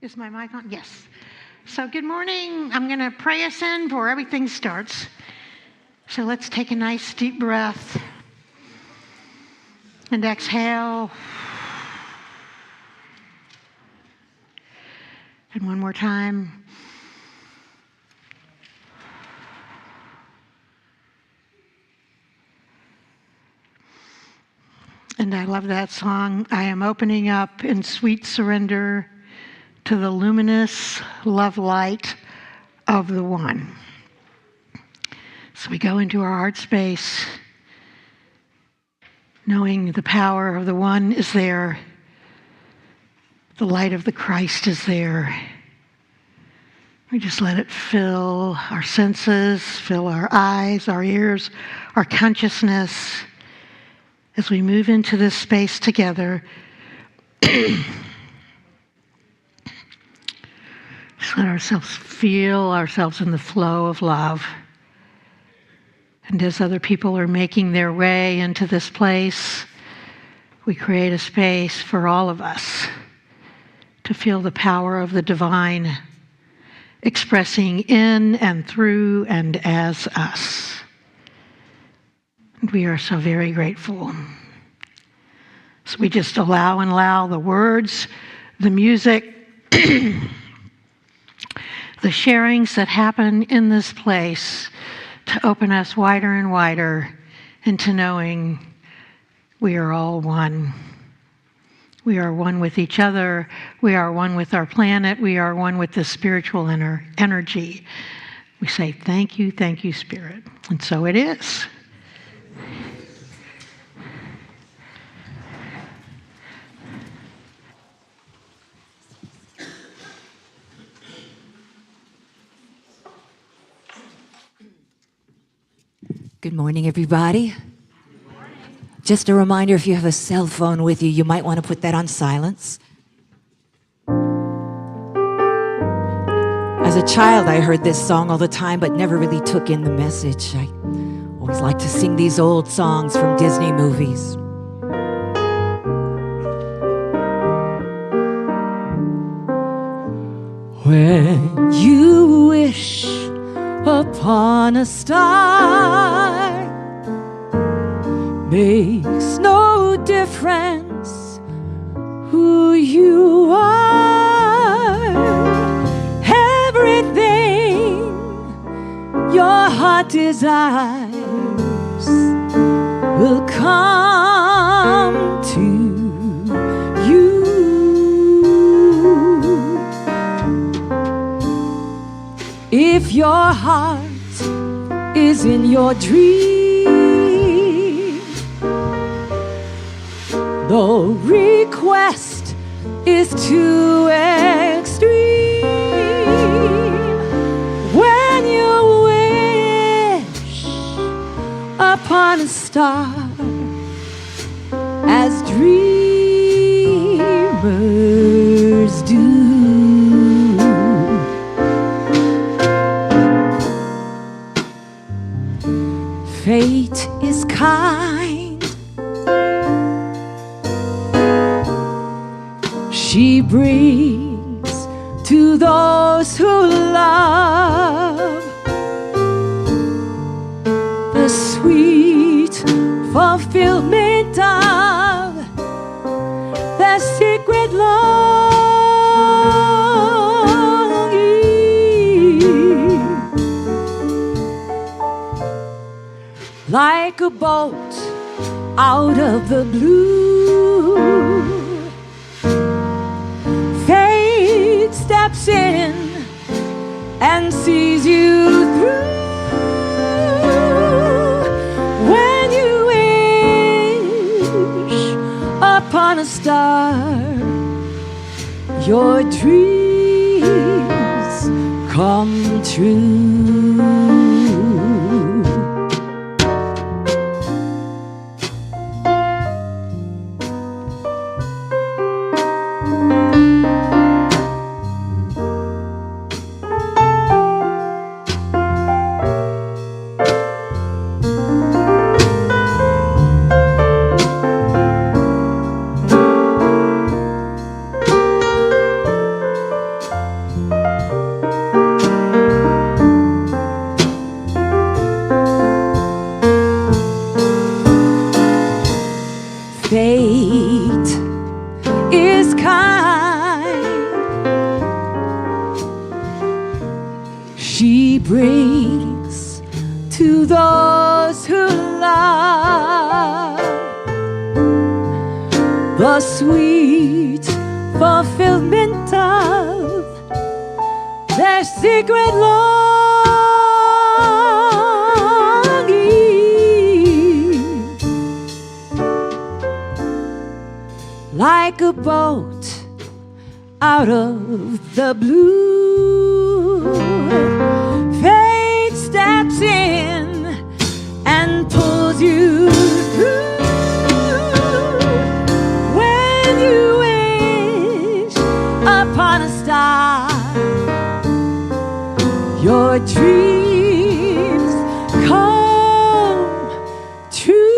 Is my mic on? Yes. So good morning. I'm going to pray us in before everything starts. So let's take a nice deep breath and exhale. And one more time. And I love that song. I am opening up in sweet surrender to the luminous love light of the One. So we go into our heart space, knowing the power of the One is there. The light of the Christ is there. We just let it fill our senses, fill our eyes, our ears, our consciousness. As we move into this space together, just let ourselves feel ourselves in the flow of love. And as other people are making their way into this place, we create a space for all of us to feel the power of the divine expressing in and through and as us. And we are so very grateful. So we just allow the words, the music, the sharings that happen in this place to open us wider and wider into knowing we are all one. We are one with each other. We are one with our planet. We are one with the spiritual energy. We say, thank you, Spirit. And so it is. Good morning, everybody. Good morning. Just a reminder, if you have a cell phone with you, you might want to put that on silence. As a child, I heard this song all the time, but never really took in the message. I always like to sing these old songs from Disney movies. When you wish upon a star, makes no difference who you are. Everything your heart desires will come to you. If your heart is in your dream, the request is too extreme. When you wish upon a star, as dreamers do, fate is kind. She brings to those who love the sweet fulfillment of their secret longing. Like a bolt out of the blue, fate steps in and sees you through. When you wish upon a star, your dreams come true. she brings to those who love the sweet fulfillment of their secret longing. Like a boat out of the blue, fate steps in and pulls you through. When you wish upon a star, your dreams come true.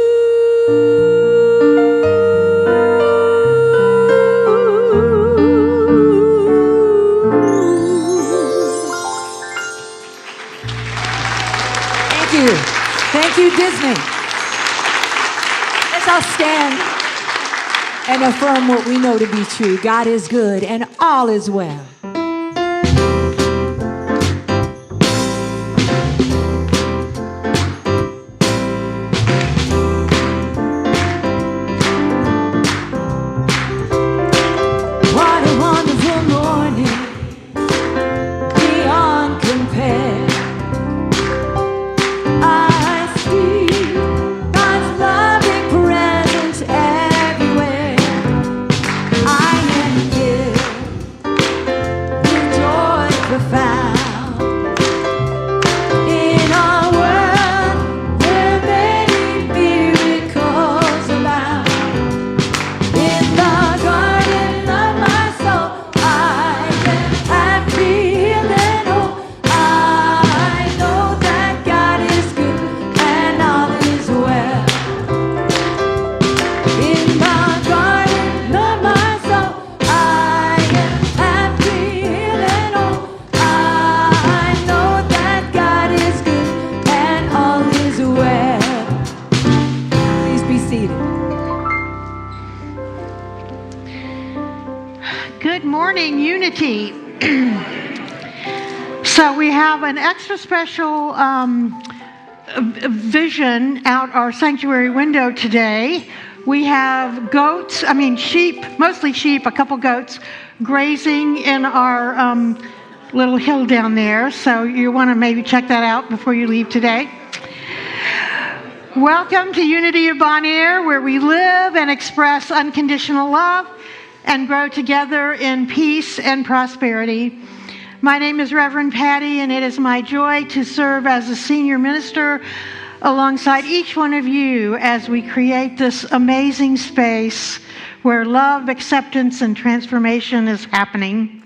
Thank you, Disney. Let's all stand and affirm what we know to be true. God is good and all is well. What a wonderful morning, beyond compare. Good morning, Unity. So we have an extra special vision out our sanctuary window today. We have sheep, mostly sheep, a couple goats, grazing in our little hill down there. So you want to maybe check that out before you leave today. Welcome to Unity of Bon Air, where we live and express unconditional love and grow together in peace and prosperity. My name is Reverend Patty, and it is my joy to serve as a senior minister alongside each one of you as we create this amazing space where love, acceptance, and transformation is happening.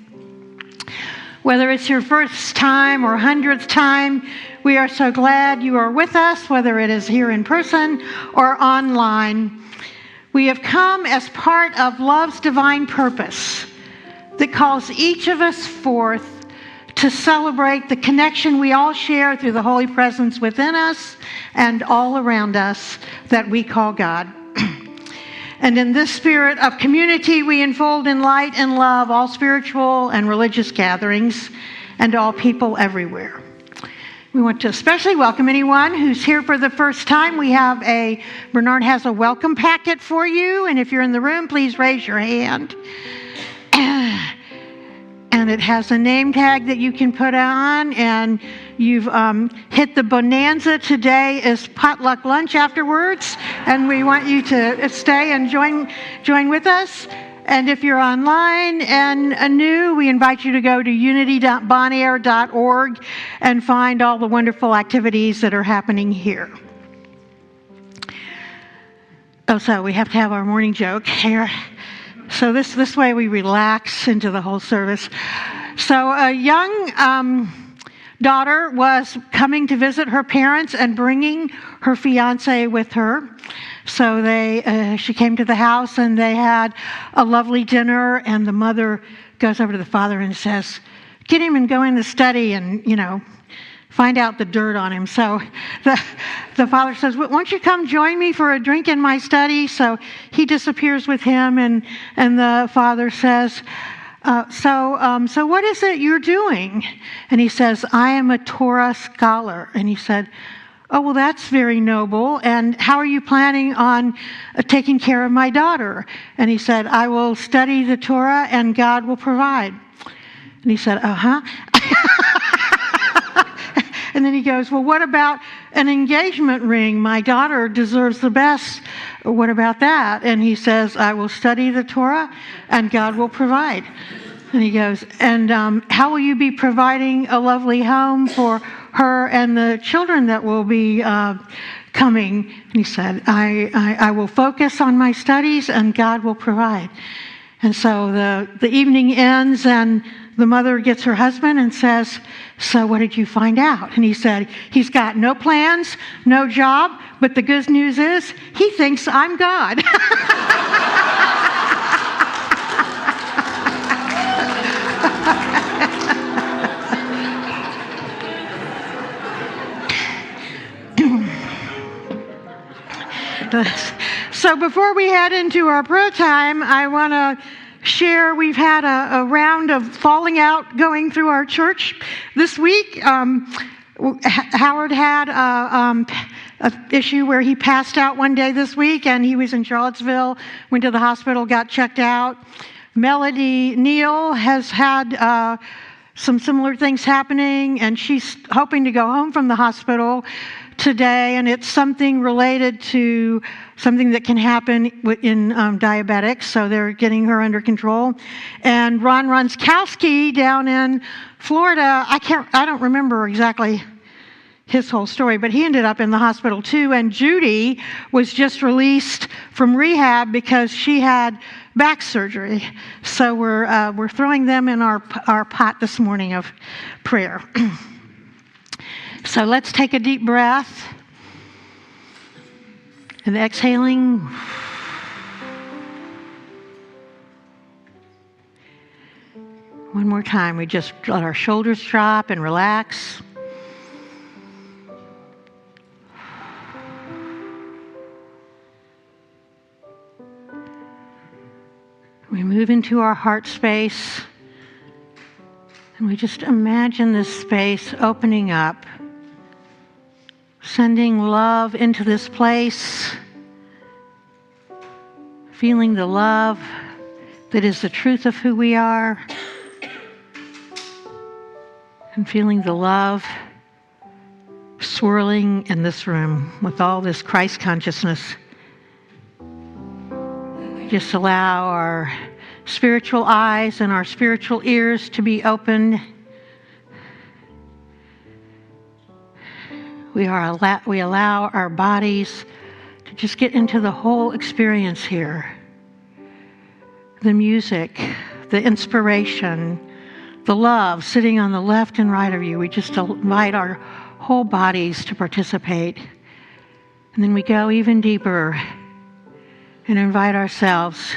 Whether it's your first time or 100th time, we are so glad you are with us, whether it is here in person or online. We have come as part of love's divine purpose that calls each of us forth to celebrate the connection we all share through the holy presence within us and all around us that we call God. And in this spirit of community, we unfold in light and love all spiritual and religious gatherings and all people everywhere. We want to especially welcome anyone who's here for the first time. Bernard has a welcome packet for you, and if you're in the room, please raise your hand. And it has a name tag that you can put on, and you've hit the bonanza. Today is potluck lunch afterwards, and we want you to stay and join with us. And if you're online and new, we invite you to go to unity.bonair.org and find all the wonderful activities that are happening here. Oh, so we have to have our morning joke here. So this way we relax into the whole service. So a young daughter was coming to visit her parents and bringing her fiance with her. So she came to the house and they had a lovely dinner, and the mother goes over to the father and says, "Get him and go in the study and, find out the dirt on him." So the father says, "Won't you come join me for a drink in my study?" So he disappears with him, and the father says, So what is it you're doing? And he says, I am a Torah scholar. And he said, oh, well, that's very noble. And how are you planning on taking care of my daughter? And he said, I will study the Torah and God will provide. And he said, uh-huh. And then he goes, well, what about an engagement ring? My daughter deserves the best. What about that? And he says, I will study the Torah and God will provide. And he goes, and how will you be providing a lovely home for her and the children that will be coming? And he said, I will focus on my studies and God will provide. And so the evening ends and the mother gets her husband and says, so what did you find out? And he said, he's got no plans, no job, but the good news is he thinks I'm God. So before we head into our prayer time, I want to share, we've had a round of falling out going through our church this week. Howard had an issue where he passed out one day this week, and he was in Charlottesville, went to the hospital, got checked out. Melody Neal has had some similar things happening, and she's hoping to go home from the hospital today, and it's something related to something that can happen in diabetics, so they're getting her under control. And Ron Ronskowski down in Florida, I don't remember exactly his whole story, but he ended up in the hospital too. And Judy was just released from rehab because she had back surgery. So we're throwing them in our pot this morning of prayer. So let's take a deep breath. And exhaling. One more time. We just let our shoulders drop and relax. We move into our heart space. And we just imagine this space opening up, sending love into this place, feeling the love that is the truth of who we are, and feeling the love swirling in this room with all this Christ consciousness. Just allow our spiritual eyes and our spiritual ears to be open. We allow our bodies to just get into the whole experience here. The music, the inspiration, the love sitting on the left and right of you. We just invite our whole bodies to participate. And then we go even deeper and invite ourselves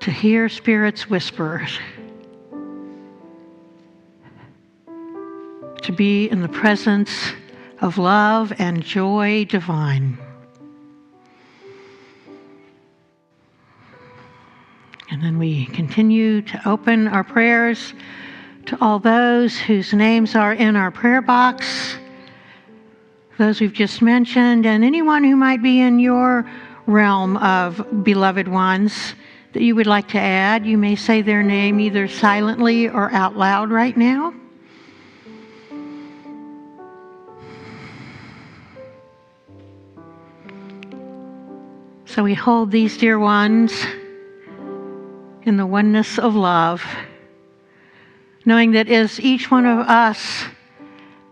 to hear Spirit's whispers, to be in the presence of love and joy divine. And then we continue to open our prayers to all those whose names are in our prayer box, those we've just mentioned, and anyone who might be in your realm of beloved ones that you would like to add. You may say their name either silently or out loud right now. So we hold these dear ones in the oneness of love, knowing that as each one of us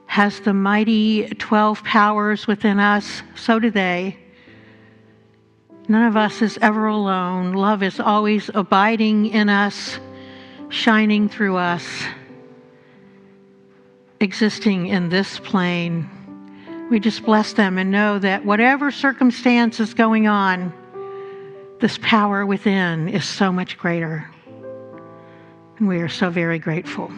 has the mighty 12 powers within us, so do they. None of us is ever alone. Love is always abiding in us, shining through us, existing in this plane. We just bless them and know that whatever circumstance is going on, this power within is so much greater. And we are so very grateful.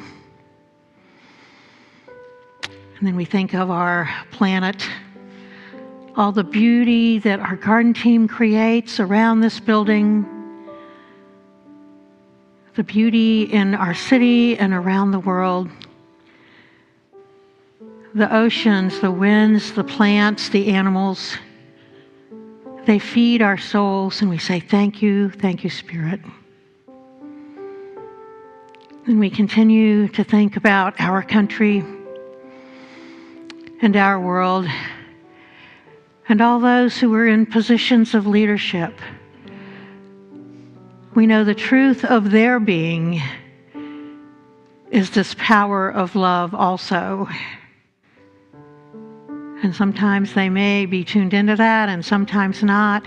And then we think of our planet, all the beauty that our garden team creates around this building, the beauty in our city and around the world. The oceans, the winds, the plants, the animals, they feed our souls, and we say, thank you, Spirit. And we continue to think about our country and our world and all those who are in positions of leadership. We know the truth of their being is this power of love also. And sometimes they may be tuned into that and sometimes not.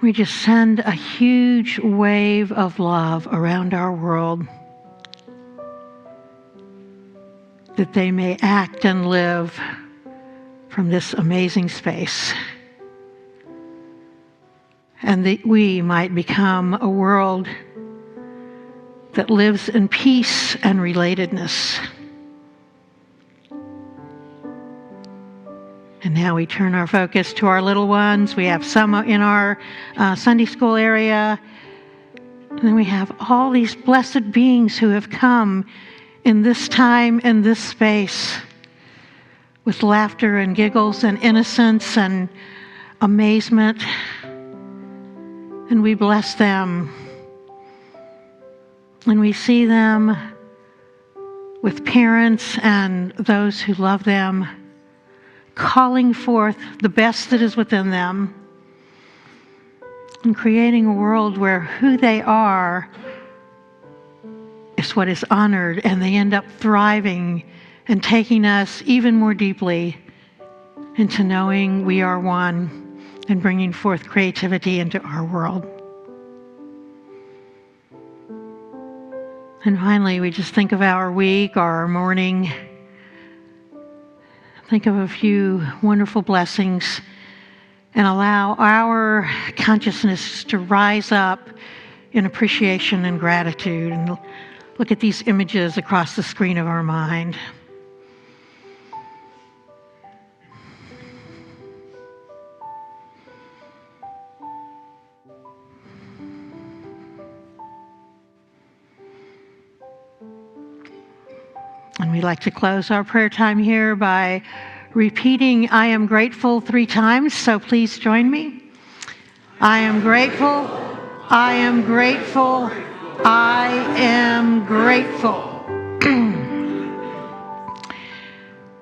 We just send a huge wave of love around our world that they may act and live from this amazing space. And that we might become a world that lives in peace and relatedness. And now we turn our focus to our little ones. We have some in our Sunday school area. And then we have all these blessed beings who have come in this time and this space with laughter and giggles and innocence and amazement. And we bless them. And we see them with parents and those who love them, calling forth the best that is within them and creating a world where who they are is what is honored, and they end up thriving and taking us even more deeply into knowing we are one and bringing forth creativity into our world. And finally, we just think of our week or our morning. Think of a few wonderful blessings and allow our consciousness to rise up in appreciation and gratitude. And look at these images across the screen of our mind. And we like to close our prayer time here by repeating, I am grateful 3 times, so please join me. I am grateful, I am grateful, I am grateful.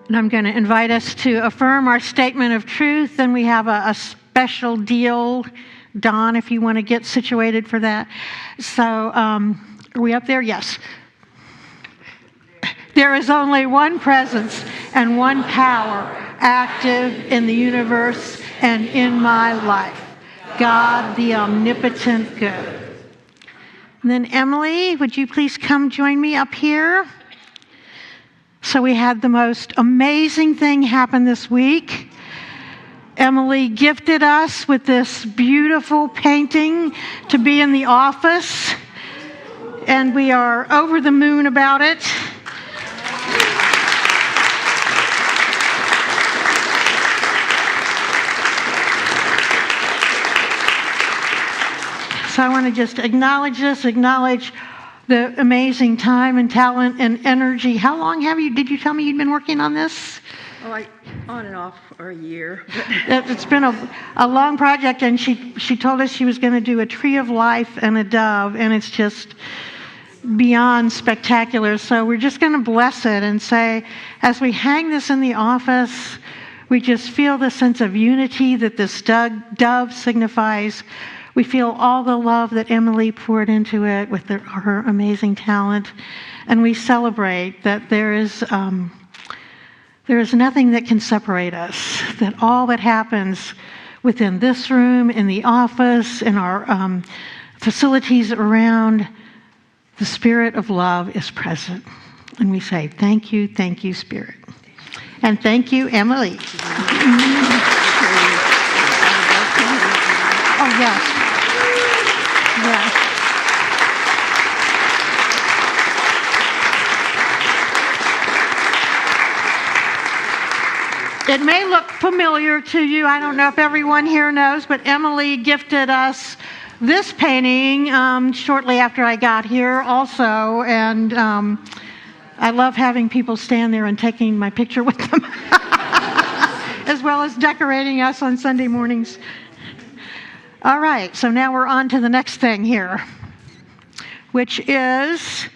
And I'm going to invite us to affirm our statement of truth, and we have a special deal. Don, if you want to get situated for that. So, are we up there? Yes. There is only one presence and one power active in the universe and in my life. God, the omnipotent good. And then Emily, would you please come join me up here? So we had the most amazing thing happen this week. Emily gifted us with this beautiful painting to be in the office, and we are over the moon about it. So I want to just acknowledge the amazing time and talent and energy. How long did you tell me you'd been working on this? Oh, on and off for a year. It's been a long project, and she told us she was going to do a tree of life and a dove, and it's just beyond spectacular. So we're just going to bless it and say, as we hang this in the office, we just feel the sense of unity that this dove signifies. We feel all the love that Emily poured into it with her amazing talent. And we celebrate that there is nothing that can separate us, that all that happens within this room, in the office, in our facilities around, the Spirit of love is present. And we say, thank you, Spirit. And thank you, Emily. Oh, yes. Yes. It may look familiar to you. I don't know if everyone here knows, but Emily gifted us this painting shortly after I got here also, and I love having people stand there and taking my picture with them, as well as decorating us on Sunday mornings. All right, so now we're on to the next thing here, which is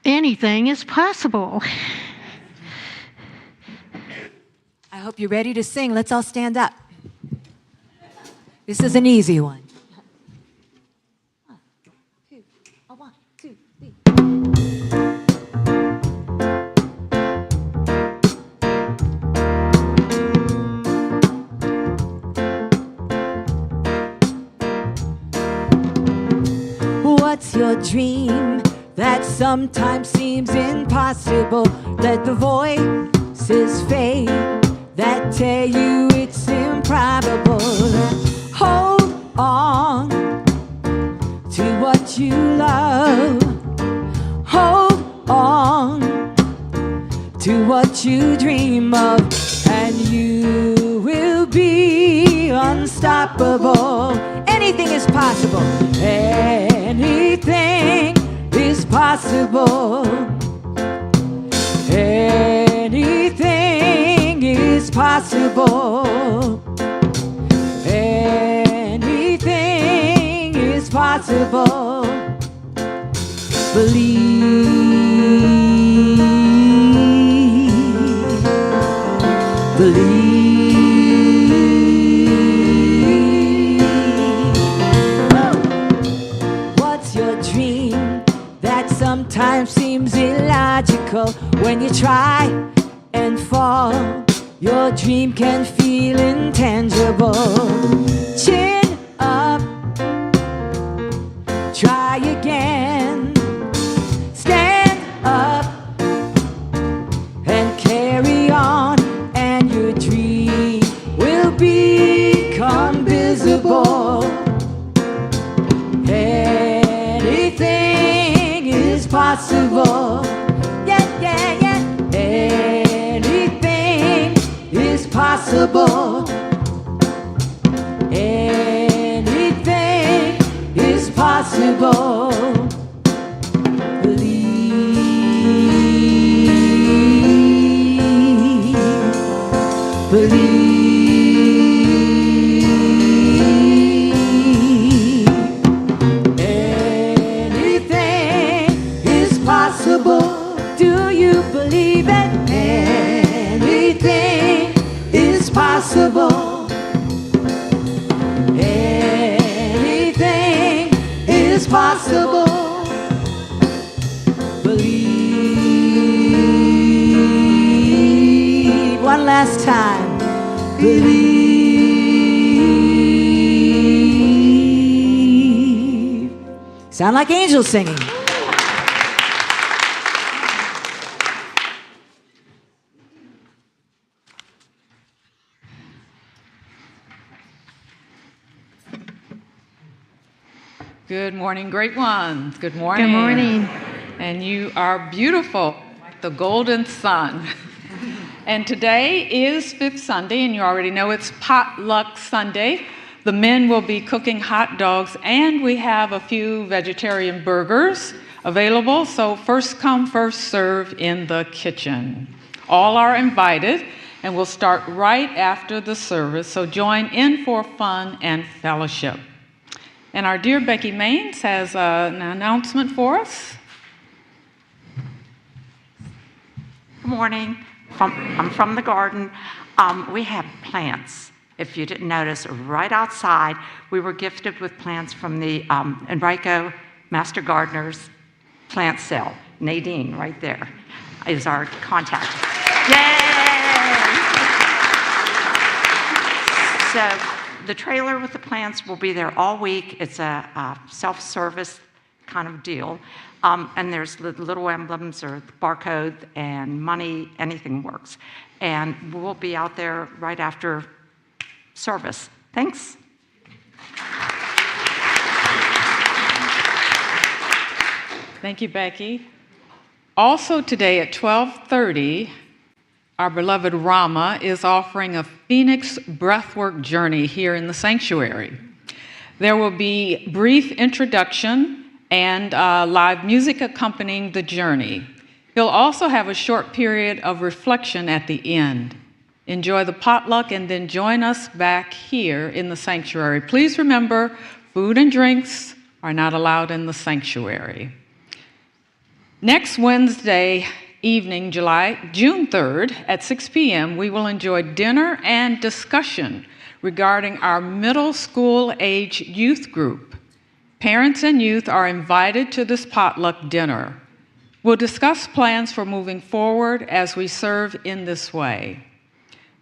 anything is possible. I hope you're ready to sing. Let's all stand up. This is an easy one. 1, 2, 3. What's your dream that sometimes seems impossible? Let the voices fade that tell you it's improbable. Hold on to what you love. Hold on to what you dream of, and you will be unstoppable. Anything is possible. Anything is possible. Anything is possible. Anything is possible. Believe. Believe. What's your dream that sometimes seems illogical? When you try and fall, your dream can feel intangible. Chin up, try again. Stand up and carry on, and your dream will become visible. Anything is possible. Yeah, yeah, yeah. Anything is possible. Anything is possible. Believe. Believe. Anything is possible. Do you believe it? Anything is possible. Anything is possible. Believe. One last time. Believe. Sound like angels singing. Good morning, great ones. Good morning. Good morning. And you are beautiful, like the golden sun. And today is Fifth Sunday, and you already know it's Potluck Sunday. The men will be cooking hot dogs, and we have a few vegetarian burgers available. So first come, first serve in the kitchen. All are invited, and we'll start right after the service. So join in for fun and fellowship. And our dear Becky Maines has an announcement for us. Good morning. I'm from the garden. We have plants. If you didn't notice, right outside, we were gifted with plants from the Enrico Master Gardener's plant sale. Nadine, right there, is our contact. Yay! So the trailer with the plants will be there all week. It's a self-service kind of deal. And there's little emblems or barcode and money, anything works. And we'll be out there right after service. Thanks. Thank you, Becky. Also today at 12:30, our beloved Rama is offering a Phoenix breathwork journey here in the sanctuary. There will be brief introduction and live music accompanying the journey. He'll also have a short period of reflection at the end. Enjoy the potluck and then join us back here in the sanctuary. Please remember, food and drinks are not allowed in the sanctuary. Next Wednesday evening, June 3rd at 6 p.m., we will enjoy dinner and discussion regarding our middle school age youth group. Parents and youth are invited to this potluck dinner. We'll discuss plans for moving forward as we serve in this way.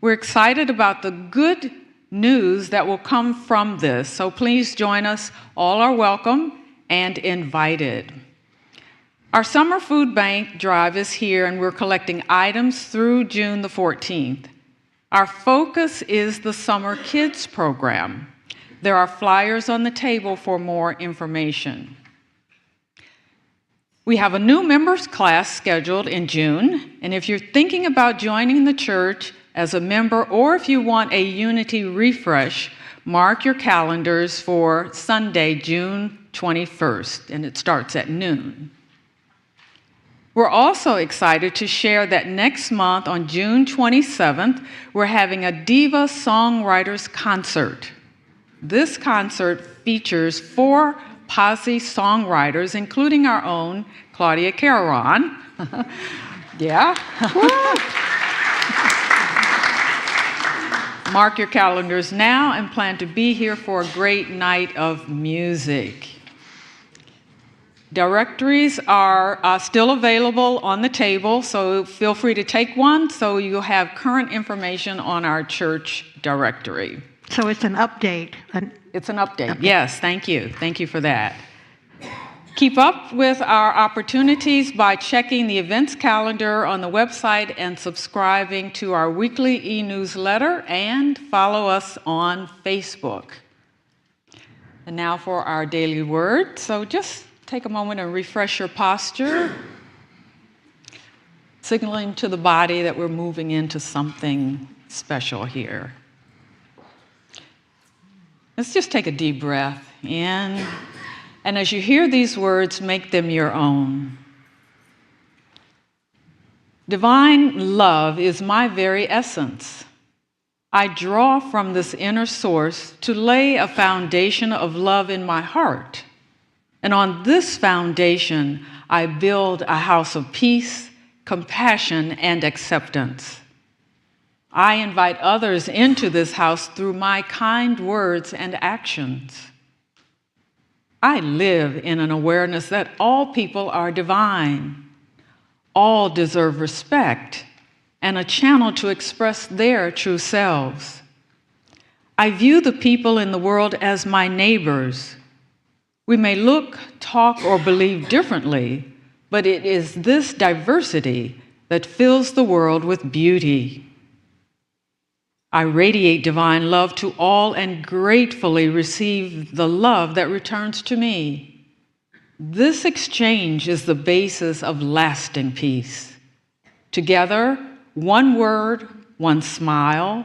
We're excited about the good news that will come from this, so please join us. All are welcome and invited. Our summer food bank drive is here, and we're collecting items through June the 14th. Our focus is the Summer Kids program. There are flyers on the table for more information. We have a new members class scheduled in June, and if you're thinking about joining the church as a member, or if you want a Unity refresh, mark your calendars for Sunday, June 21st, and it starts at noon. We're also excited to share that next month on June 27th, we're having a Diva Songwriters Concert. This concert features 4 posse songwriters, including our own Claudia Carawan. Yeah. Mark your calendars now and plan to be here for a great night of music. Directories are still available on the table, so feel free to take one so you'll have current information on our church directory. So it's an update. It's an update. Yes, thank you. Thank you for that. Keep up with our opportunities by checking the events calendar on the website and subscribing to our weekly e-newsletter, and follow us on Facebook. And now for our daily word. So just take a moment and refresh your posture, signaling to the body that we're moving into something special here. Let's just take a deep breath in, and as you hear these words, make them your own. Divine love is my very essence. I draw from this inner source to lay a foundation of love in my heart. And on this foundation, I build a house of peace, compassion, and acceptance. I invite others into this house through my kind words and actions. I live in an awareness that all people are divine. All deserve respect and a channel to express their true selves. I view the people in the world as my neighbors. We may look, talk, or believe differently, but it is this diversity that fills the world with beauty. I radiate divine love to all and gratefully receive the love that returns to me. This exchange is the basis of lasting peace. Together, one word, one smile,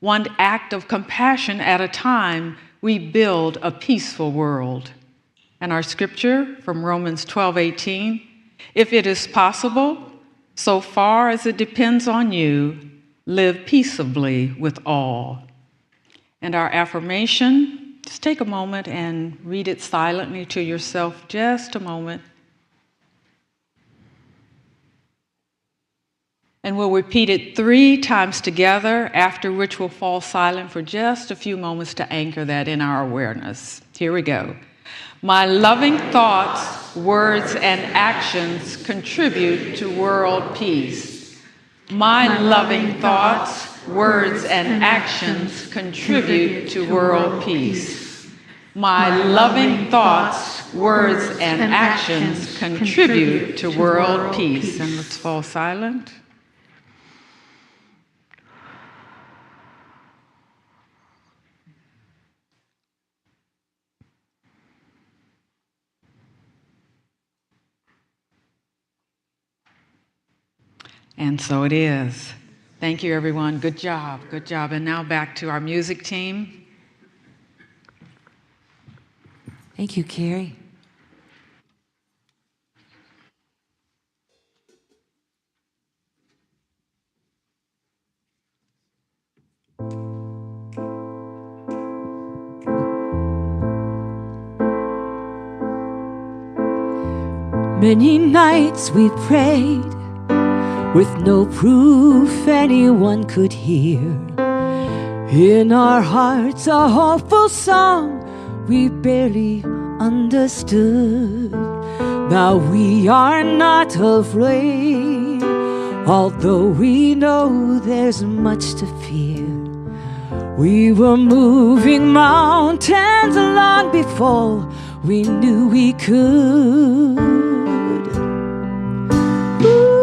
one act of compassion at a time, we build a peaceful world. And our scripture from Romans 12:18, if it is possible, so far as it depends on you, live peaceably with all. And our affirmation, just take a moment and read it silently to yourself, just a moment. And we'll repeat it 3 times together, after which we'll fall silent for just a few moments to anchor that in our awareness. Here we go. My loving thoughts, words, and actions contribute to world peace. My loving thoughts, words, and actions contribute to world peace. My loving thoughts, words, and actions contribute to world peace. And let's fall silent. And so it is. Thank you, everyone. Good job. Good job. And now back to our music team. Thank you, Carrie. Many nights we prayed with no proof anyone could hear. In our hearts a hopeful song we barely understood. Now we are not afraid, although we know there's much to fear. We were moving mountains long before we knew we could. Ooh,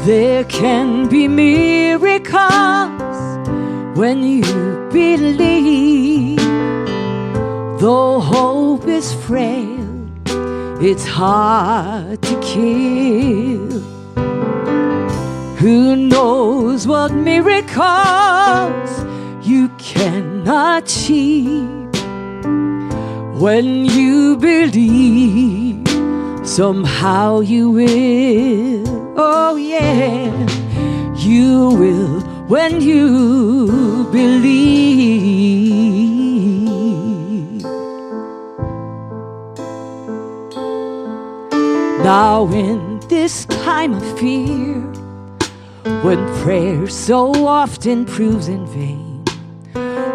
there can be miracles when you believe. Though hope is frail, it's hard to kill. Who knows what miracles you can achieve when you believe? Somehow you will. Oh yeah, you will when you believe. Now in this time of fear, when prayer so often proves in vain,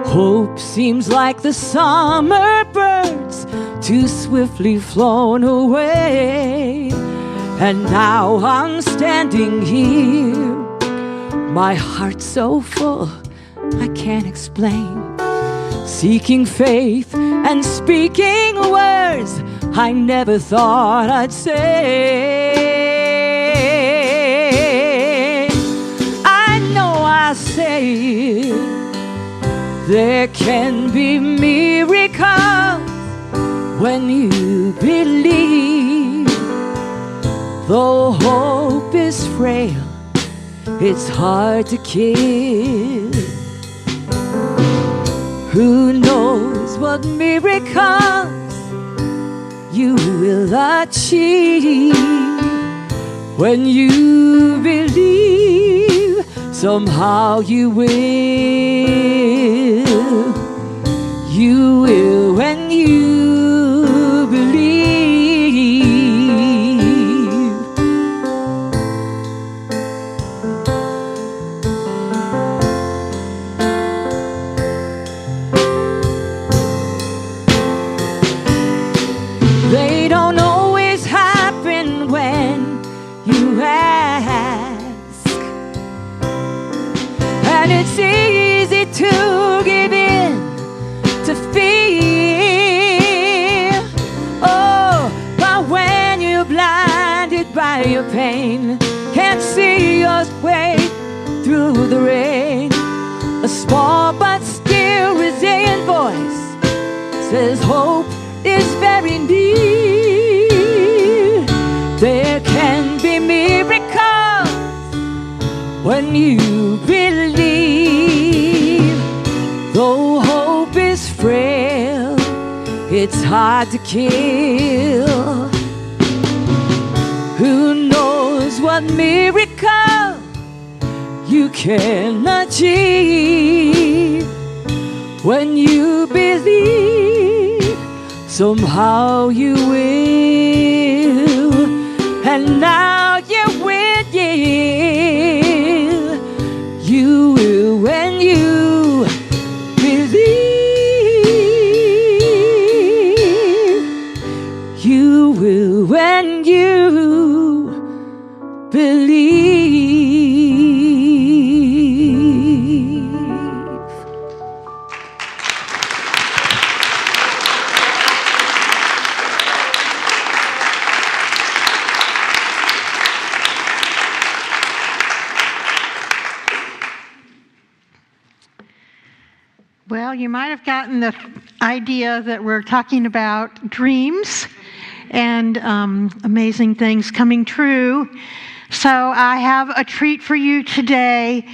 hope seems like the summer birds too swiftly flown away. And now I'm standing here, my heart so full I can't explain, seeking faith and speaking words I never thought I'd say. I know I say it, there can be miracles when you believe. Though hope is frail, it's hard to kill. Who knows what miracles you will achieve when you believe? Somehow you will. You will when you believe. They don't always happen when you ask, and it's easy to give in to fear. Oh, but when you're blinded by your pain, can't see your way through the rain, a small but still resilient voice says hope is very near. There can be miracles when you believe. Though hope is frail, it's hard to kill. Who knows what miracle you can achieve when you believe? Somehow you will, and now you will, yeah. You will when you believe. You will when you believe. Well, you might have gotten the idea that we're talking about dreams and amazing things coming true. So I have a treat for you today.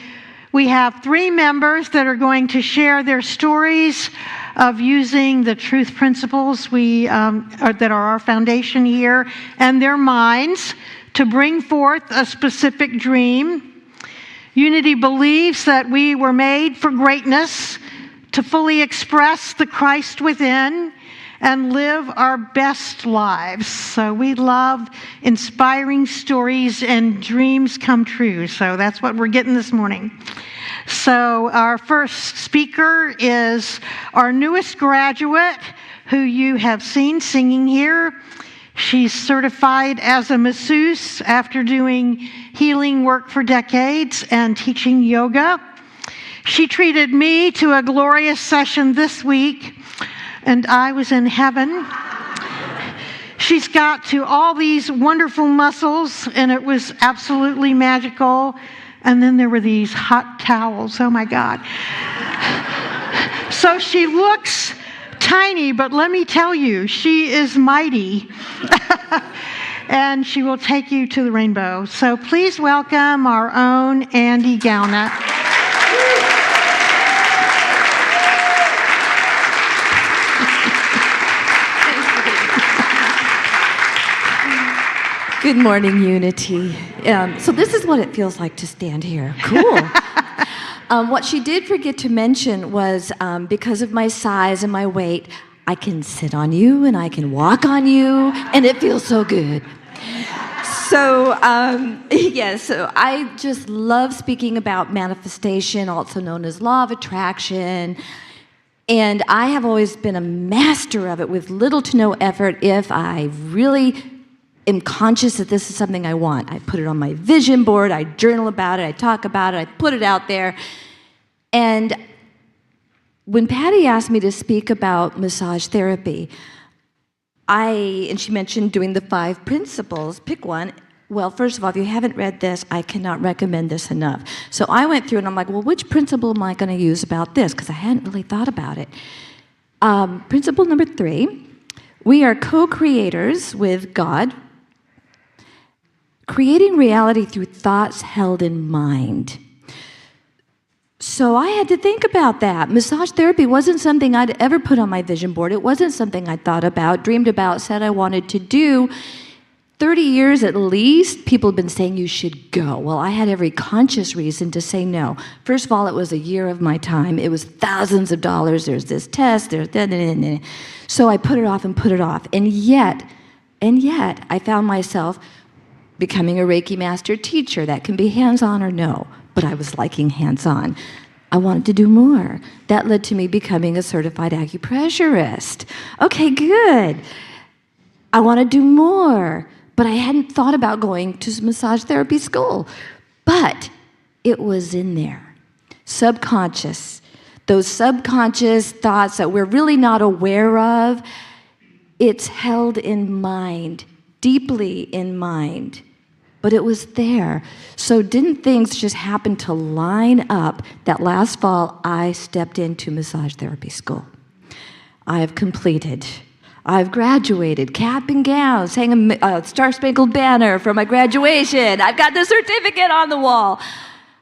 We have 3 members that are going to share their stories of using the truth principles that are our foundation here and their minds to bring forth a specific dream. Unity believes that we were made for greatness, to fully express the Christ within and live our best lives. So we love inspiring stories and dreams come true. So that's what we're getting this morning. So our first speaker is our newest graduate who you have seen singing here. She's certified as a masseuse after doing healing work for decades and teaching yoga. She treated me to a glorious session this week, and I was in heaven. She's got to all these wonderful muscles, and it was absolutely magical. And then there were these hot towels. Oh, my God. So she looks tiny, but let me tell you, she is mighty. And she will take you to the rainbow. So please welcome our own Andie Gauna. Good morning, Unity. So this is what it feels like to stand here. Cool. What she did forget to mention was because of my size and my weight, I can sit on you and I can walk on you, and it feels so good. So, so I just love speaking about manifestation, also known as law of attraction. And I have always been a master of it with little to no effort if I really am conscious that this is something I want. I put it on my vision board, I journal about it, I talk about it, I put it out there. And when Patty asked me to speak about massage therapy, and she mentioned doing the 5 principles, pick one. Well, first of all, if you haven't read this, I cannot recommend this enough. So I went through and I'm like, well, which principle am I going to use about this? Because I hadn't really thought about it. Principle number 3, we are co-creators with God, creating reality through thoughts held in mind. So I had to think about that. Massage therapy wasn't something I'd ever put on my vision board. It wasn't something I thought about, dreamed about, said I wanted to do. 30 years at least, people have been saying you should go. Well, I had every conscious reason to say no. First of all, it was a year of my time. It was thousands of dollars. There's this test, there's that. So I put it off and put it off. And yet, I found myself becoming a Reiki master teacher. That can be hands-on or no, but I was liking hands-on. I wanted to do more. That led to me becoming a certified acupressurist. Okay, good. I want to do more, but I hadn't thought about going to massage therapy school. But it was in there. Subconscious. Those subconscious thoughts that we're really not aware of, it's held in mind, deeply in mind. But it was there. So didn't things just happen to line up that last fall I stepped into massage therapy school? I have completed. I've graduated, cap and gown, sang a Star-Spangled Banner for my graduation. I've got the certificate on the wall.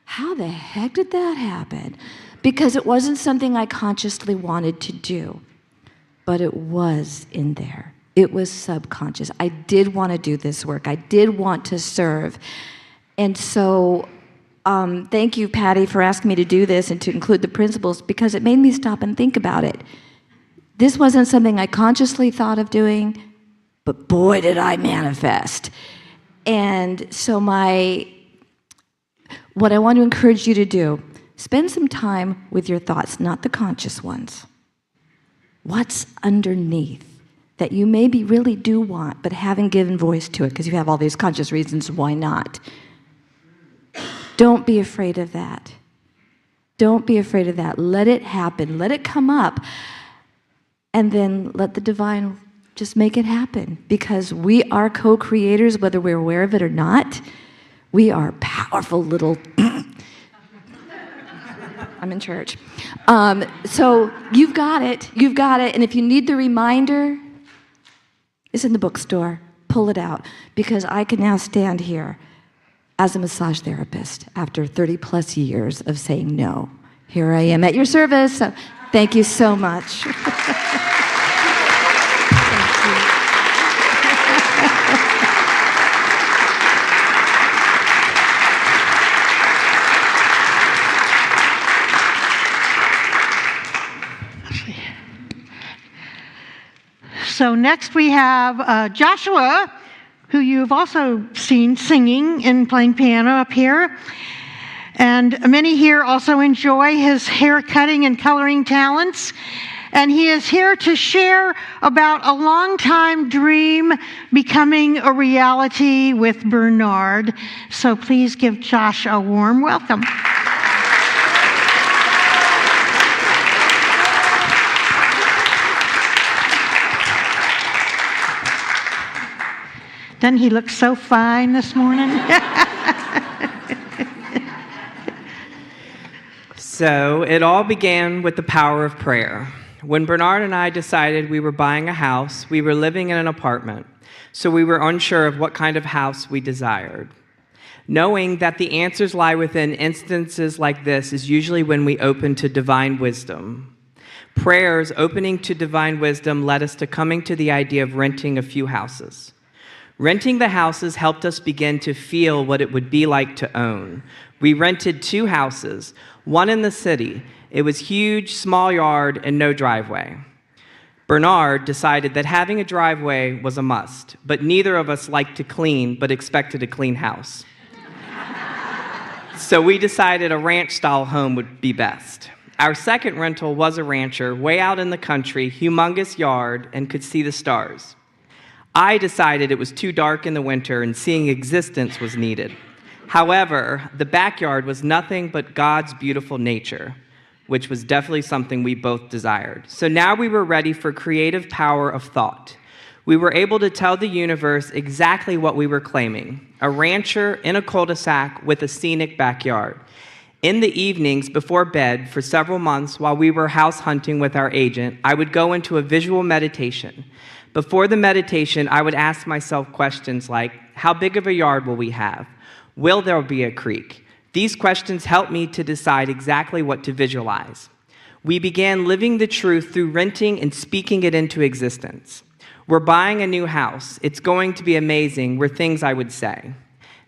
How the heck did that happen? Because it wasn't something I consciously wanted to do, but it was in there. It was subconscious. I did want to do this work. I did want to serve. And so thank you, Patty, for asking me to do this and to include the principles, because it made me stop and think about it. This wasn't something I consciously thought of doing, but boy, did I manifest. And so what I want to encourage you to do, spend some time with your thoughts, not the conscious ones. What's underneath that you maybe really do want, but haven't given voice to it because you have all these conscious reasons why not? Don't be afraid of that. Don't be afraid of that. Let it happen. Let it come up. And then let the divine just make it happen, because we are co-creators, whether we're aware of it or not. We are powerful little... I'm in church. So you've got it. You've got it. And if you need the reminder, it's in the bookstore. Pull it out, because I can now stand here as a massage therapist after 30 plus years of saying no. Here I am at your service. So thank you so much. So next we have Joshua, who you've also seen singing and playing piano up here. And many here also enjoy his hair cutting and coloring talents. And he is here to share about a long-time dream becoming a reality with Bernard. So please give Josh a warm welcome. Doesn't he look so fine this morning? So it all began with the power of prayer. When Bernard and I decided we were buying a house, we were living in an apartment, so we were unsure of what kind of house we desired. Knowing that the answers lie within instances like this is usually when we open to divine wisdom. Prayers opening to divine wisdom led us to coming to the idea of renting a few houses. Renting the houses helped us begin to feel what it would be like to own. We rented 2 houses, one in the city. It was huge, small yard, and no driveway. Bernard decided that having a driveway was a must, but neither of us liked to clean, but expected a clean house. So we decided a ranch-style home would be best. Our second rental was a rancher, way out in the country, humongous yard, and could see the stars. I decided it was too dark in the winter and seeing existence was needed. However, the backyard was nothing but God's beautiful nature, which was definitely something we both desired. So now we were ready for creative power of thought. We were able to tell the universe exactly what we were claiming: a rancher in a cul-de-sac with a scenic backyard. In the evenings before bed for several months while we were house hunting with our agent, I would go into a visual meditation. Before the meditation, I would ask myself questions like, how big of a yard will we have? Will there be a creek? These questions helped me to decide exactly what to visualize. We began living the truth through renting and speaking it into existence. We're buying a new house. It's going to be amazing, were things I would say.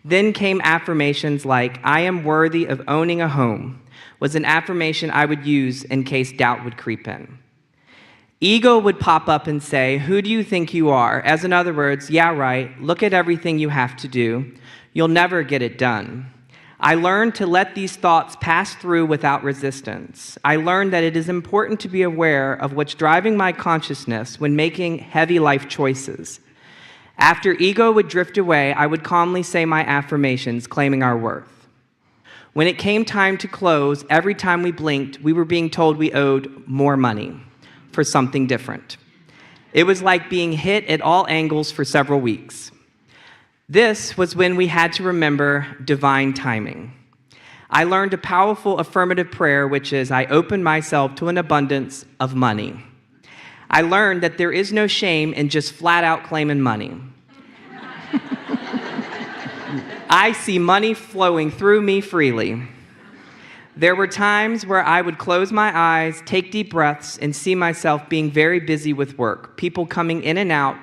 Then came affirmations like, I am worthy of owning a home, was an affirmation I would use in case doubt would creep in. Ego would pop up and say, who do you think you are? As in other words, yeah, right, look at everything you have to do. You'll never get it done. I learned to let these thoughts pass through without resistance. I learned that it is important to be aware of what's driving my consciousness when making heavy life choices. After ego would drift away, I would calmly say my affirmations, claiming our worth. When it came time to close, every time we blinked, we were being told we owed more money for something different. It was like being hit at all angles for several weeks. This was when we had to remember divine timing. I learned a powerful affirmative prayer, which is, I open myself to an abundance of money. I learned that there is no shame in just flat out claiming money. I see money flowing through me freely. There were times where I would close my eyes, take deep breaths, and see myself being very busy with work, people coming in and out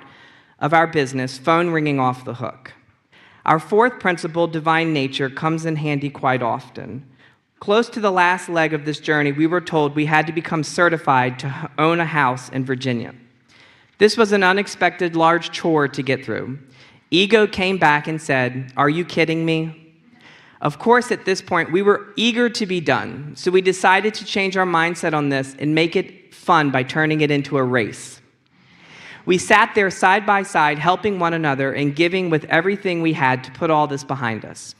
of our business, phone ringing off the hook. Our fourth principle, divine nature, comes in handy quite often. Close to the last leg of this journey, we were told we had to become certified to own a house in Virginia. This was an unexpected large chore to get through. Ego came back and said, are you kidding me? Of course, at this point, we were eager to be done, so we decided to change our mindset on this and make it fun by turning it into a race. We sat there side by side, helping one another and giving with everything we had to put all this behind us.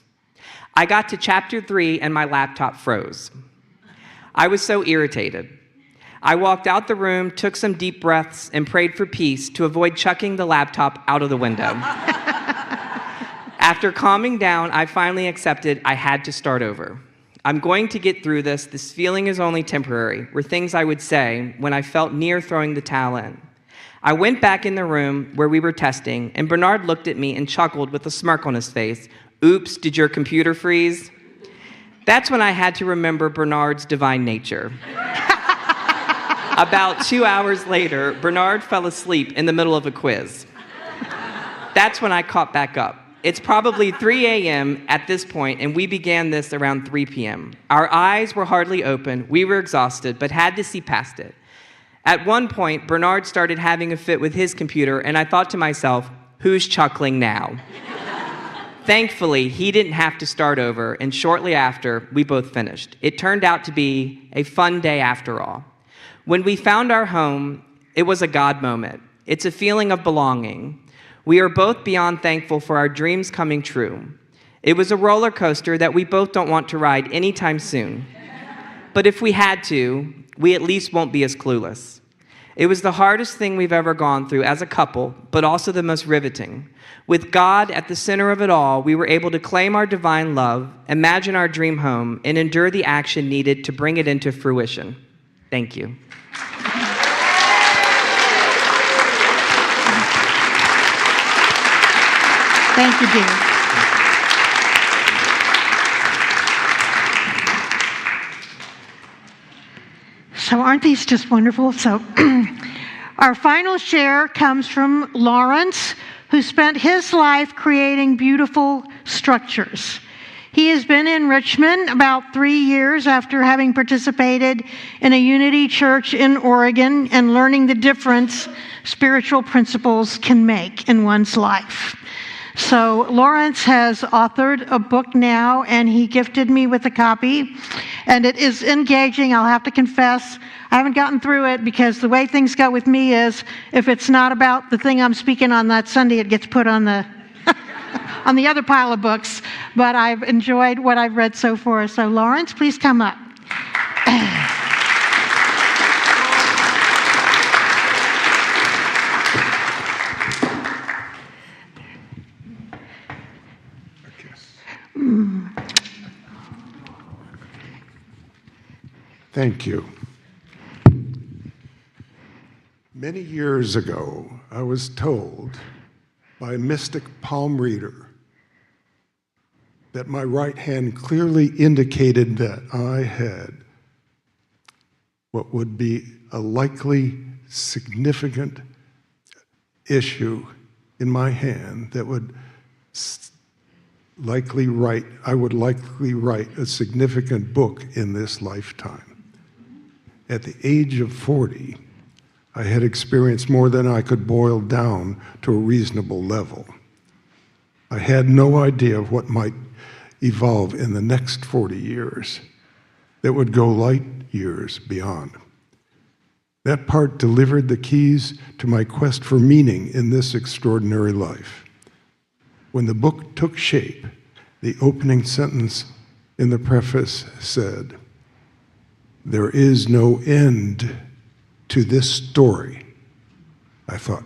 I got to chapter 3 and my laptop froze. I was so irritated. I walked out the room, took some deep breaths, and prayed for peace to avoid chucking the laptop out of the window. After calming down, I finally accepted I had to start over. I'm going to get through this. This feeling is only temporary, were things I would say when I felt near throwing the towel in. I went back in the room where we were testing, and Bernard looked at me and chuckled with a smirk on his face. Oops, did your computer freeze? That's when I had to remember Bernard's divine nature. About 2 hours later, Bernard fell asleep in the middle of a quiz. That's when I caught back up. It's probably 3 a.m. at this point, and we began this around 3 p.m. Our eyes were hardly open, we were exhausted, but had to see past it. At one point, Bernard started having a fit with his computer, and I thought to myself, who's chuckling now? Thankfully, he didn't have to start over, and shortly after, we both finished. It turned out to be a fun day after all. When we found our home, it was a God moment. It's a feeling of belonging. We are both beyond thankful for our dreams coming true. It was a roller coaster that we both don't want to ride anytime soon. But if we had to, we at least won't be as clueless. It was the hardest thing we've ever gone through as a couple, but also the most riveting. With God at the center of it all, we were able to claim our divine love, imagine our dream home, and endure the action needed to bring it into fruition. Thank you. Thank you, dear. So aren't these just wonderful? So our final share comes from Lawrence, who spent his life creating beautiful structures. He has been in Richmond about 3 years after having participated in a Unity Church in Oregon and learning the difference spiritual principles can make in one's life. So Lawrence has authored a book now, and he gifted me with a copy, and it is engaging. I'll have to confess, I haven't gotten through it because the way things go with me is if it's not about the thing I'm speaking on that Sunday, it gets put on the on the other pile of books. But I've enjoyed what I've read so far. So Lawrence, please come up. Thank you. Many years ago, I was told by a mystic palm reader that my right hand clearly indicated that I had what would be a likely significant issue in my hand that would I would likely write a significant book in this lifetime. At the age of 40, I had experienced more than I could boil down to a reasonable level. I had no idea of what might evolve in the next 40 years that would go light years beyond. That part delivered the keys to my quest for meaning in this extraordinary life. When the book took shape, the opening sentence in the preface said, "There is no end to this story." I thought,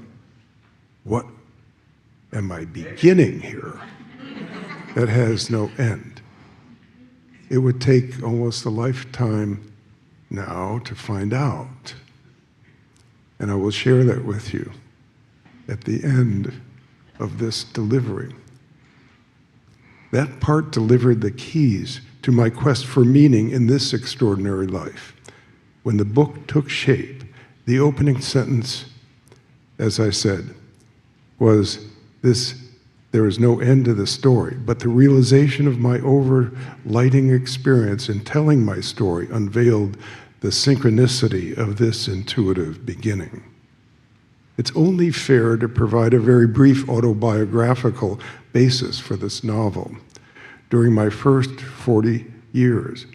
what am I beginning here that has no end? It would take almost a lifetime now to find out. And I will share that with you at the end of this delivery. That part delivered the keys to my quest for meaning in this extraordinary life. When the book took shape, the opening sentence, as I said, was this: there is no end to the story, but the realization of my overlighting experience in telling my story unveiled the synchronicity of this intuitive beginning. It's only fair to provide a very brief autobiographical basis for this novel. During my first 40 years,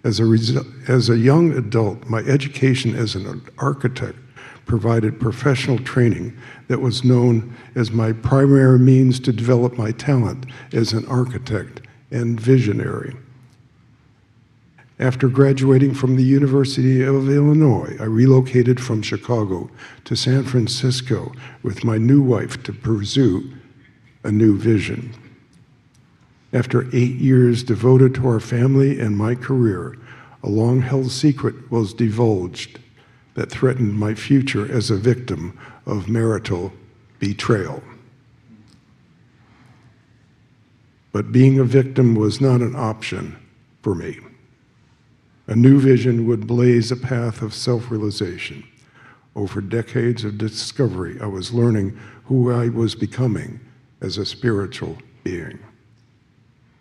as a young adult, my education as an architect provided professional training that was known as my primary means to develop my talent as an architect and visionary. After graduating from the University of Illinois, I relocated from Chicago to San Francisco with my new wife to pursue a new vision. After 8 years devoted to our family and my career, a long-held secret was divulged. that threatened my future as a victim of marital betrayal. But being a victim was not an option for me. A new vision would blaze a path of self-realization. Over decades of discovery, I was learning who I was becoming as a spiritual being.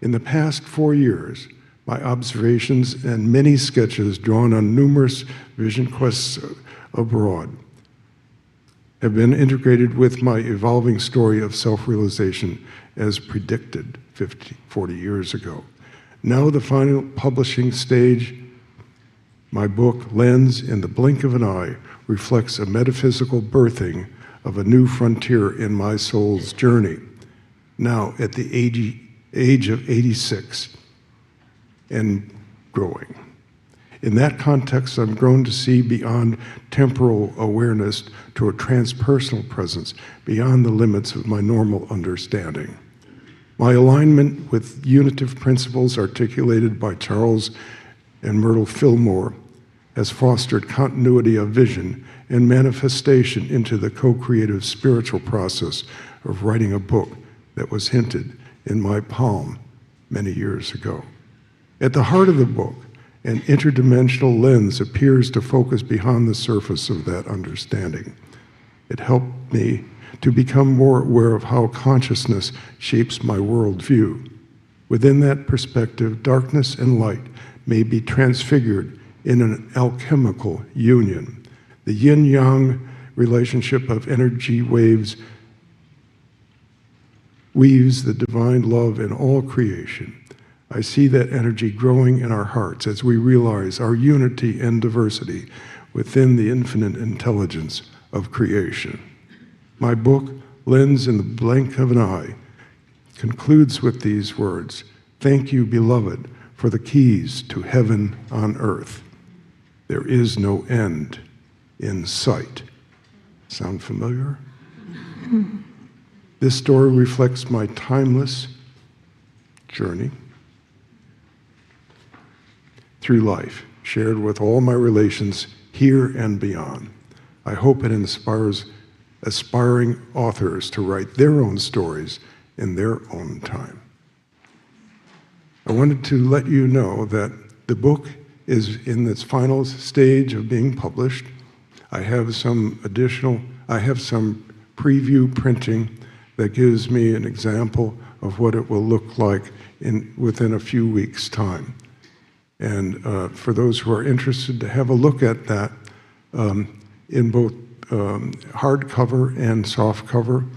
In the past 4 years, my observations and many sketches drawn on numerous vision quests abroad have been integrated with my evolving story of self-realization as predicted 40 years ago. Now the final publishing stage, my book, Lens in the Blink of an Eye, reflects a metaphysical birthing of a new frontier in my soul's journey, now at the age of 86 and growing. In that context, I'm grown to see beyond temporal awareness to a transpersonal presence beyond the limits of my normal understanding. My alignment with unitive principles articulated by Charles and Myrtle Fillmore has fostered continuity of vision and manifestation into the co-creative spiritual process of writing a book that was hinted in my palm many years ago. At the heart of the book, an interdimensional lens appears to focus beyond the surface of that understanding. It helped me to become more aware of how consciousness shapes my worldview. Within that perspective, darkness and light may be transfigured in an alchemical union. The yin-yang relationship of energy waves weaves the divine love in all creation. I see that energy growing in our hearts as we realize our unity and diversity within the infinite intelligence of creation. My book, Lens in the Blink of an Eye, concludes with these words: "Thank you, beloved, for the keys to heaven on earth. There is no end in sight." Sound familiar? This story reflects my timeless journey through life, shared with all my relations here and beyond. I hope it inspires aspiring authors to write their own stories in their own time. I wanted to let you know that the book is in its final stage of being published. I have some preview printing that gives me an example of what it will look like within a few weeks' time. And for those who are interested to have a look at that in both hardcover and softcover,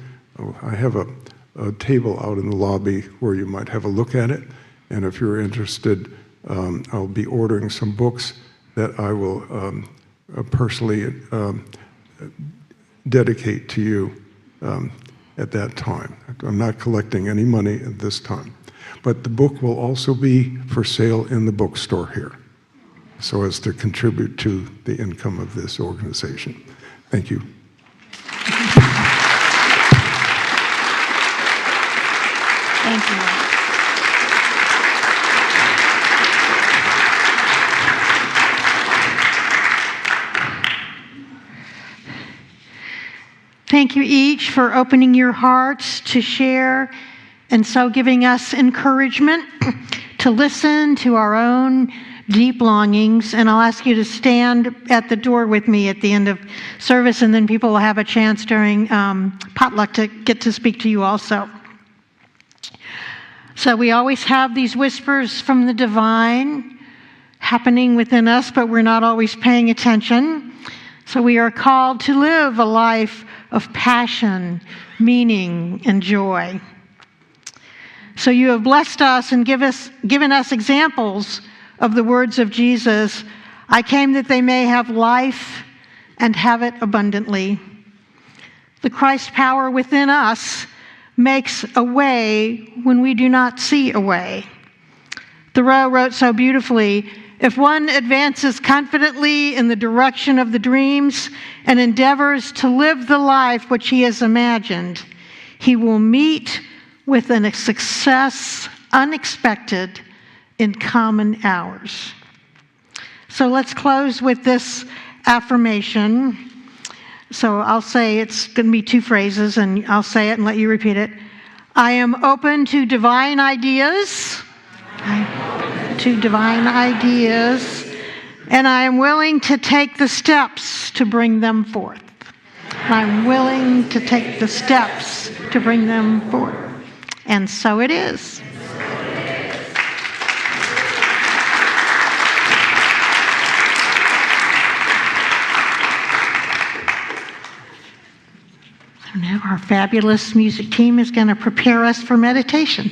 I have a table out in the lobby where you might have a look at it. And if you're interested, I'll be ordering some books that I will personally dedicate to you at that time. I'm not collecting any money at this time. But the book will also be for sale in the bookstore here, so as to contribute to the income of this organization. Thank you. Thank you. Thank you each for opening your hearts to share and so giving us encouragement to listen to our own deep longings. And I'll ask you to stand at the door with me at the end of service, and then people will have a chance during potluck to get to speak to you also. So we always have these whispers from the divine happening within us, but we're not always paying attention. So we are called to live a life of passion, meaning, and joy. So you have blessed us and given us examples of the words of Jesus. I came that they may have life and have it abundantly. The Christ power within us makes a way when we do not see a way. Thoreau wrote so beautifully, if one advances confidently in the direction of the dreams and endeavors to live the life which he has imagined, he will meet with a success unexpected in common hours. So let's close with this affirmation. So I'll say it's going to be 2 phrases, and I'll say it and let you repeat it. I am open to divine ideas. To divine ideas, and I am willing to take the steps to bring them forth. I'm willing to take the steps to bring them forth. And so it is. So now our fabulous music team is going to prepare us for meditation.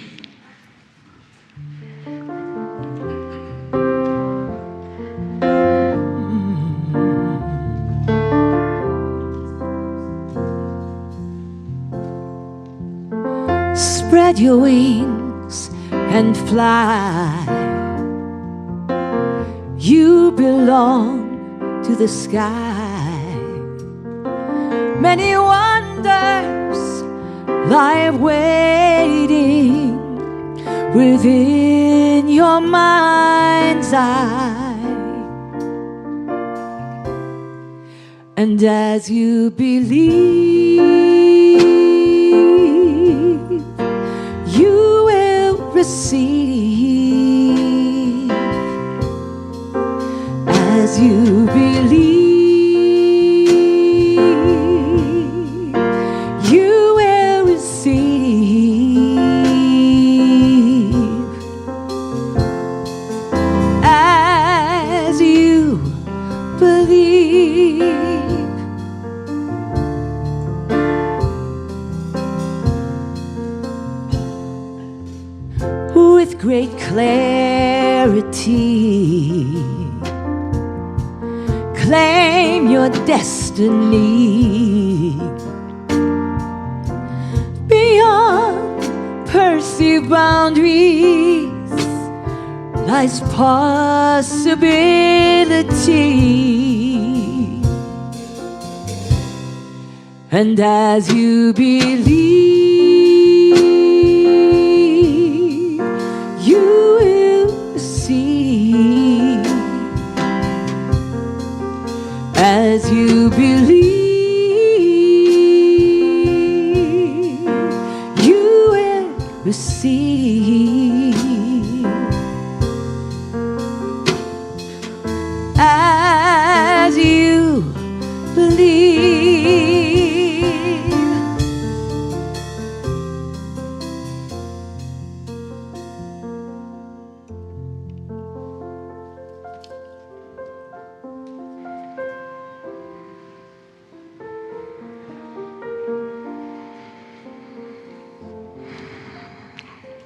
Spread your wings and fly. You belong to the sky. Many wonders lie waiting within your mind's eye. And as you believe, you will receive. As you believe, you will receive. As you believe. With great clarity, claim your destiny. Beyond perceived boundaries lies possibility. And as you believe, you will receive. As you believe, you will receive. As you believe.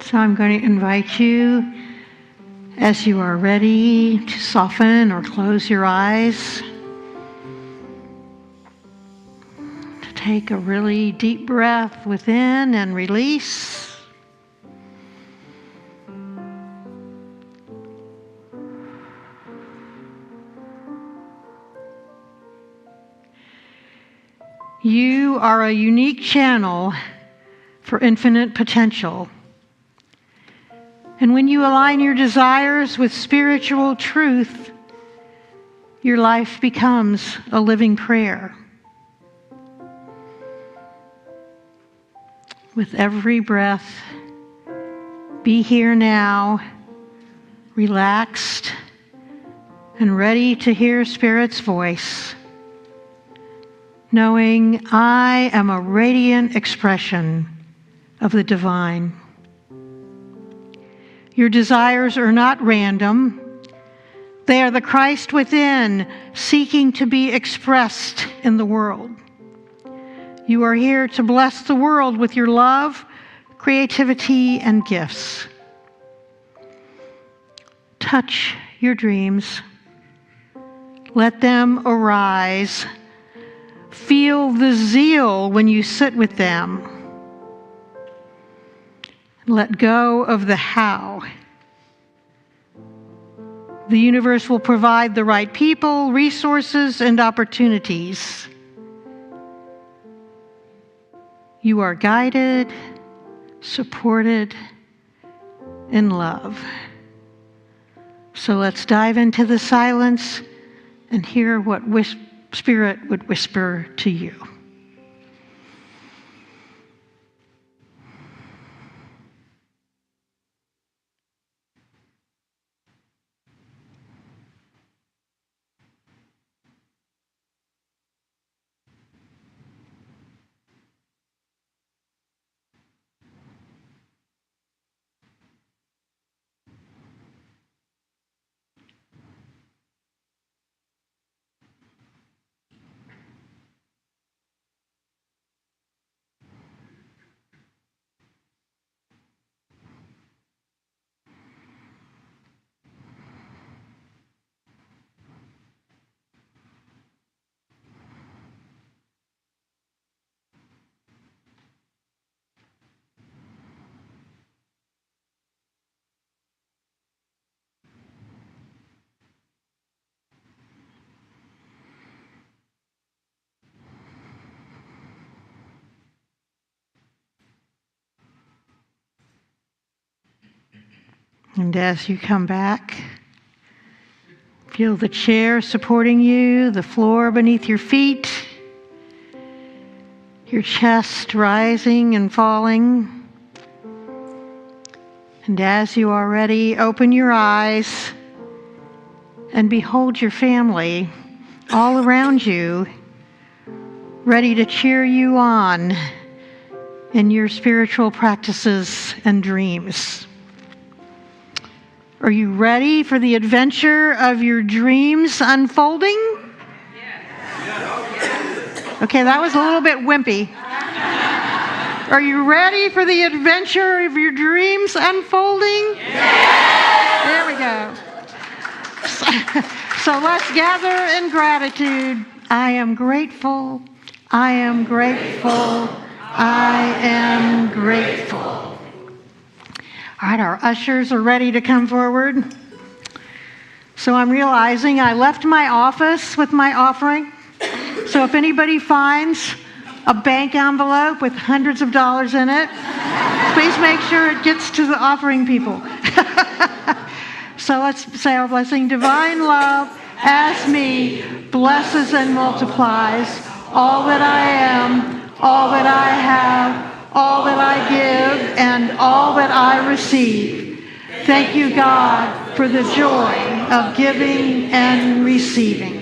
So I'm going to invite you, as you are ready, to soften or close your eyes, to take a really deep breath within and release. You are a unique channel for infinite potential. And when you align your desires with spiritual truth, your life becomes a living prayer. With every breath, be here now, relaxed and ready to hear Spirit's voice, knowing I am a radiant expression of the divine. Your desires are not random. They are the Christ within, seeking to be expressed in the world. You are here to bless the world with your love, creativity, and gifts. Touch your dreams. Let them arise. Feel the zeal when you sit with them. Let go of the how. The universe will provide the right people, resources, and opportunities. You are guided, supported, and loved. So let's dive into the silence and hear what Spirit would whisper to you. And as you come back, feel the chair supporting you, the floor beneath your feet, your chest rising and falling. And as you are ready, open your eyes and behold your family all around you, ready to cheer you on in your spiritual practices and dreams. Are you ready for the adventure of your dreams unfolding? Yes. Okay, that was a little bit wimpy. Are you ready for the adventure of your dreams unfolding? Yes. There we go. So let's gather in gratitude. I am grateful. I am grateful. I am grateful. All right, our ushers are ready to come forward. So I'm realizing I left my office with my offering. So if anybody finds a bank envelope with hundreds of dollars in it, please make sure it gets to the offering people. So let's say our blessing. Divine love, as me, blesses and multiplies all that I am, all that I have, all that I give, and all that I receive. Thank you, God, for the joy of giving and receiving.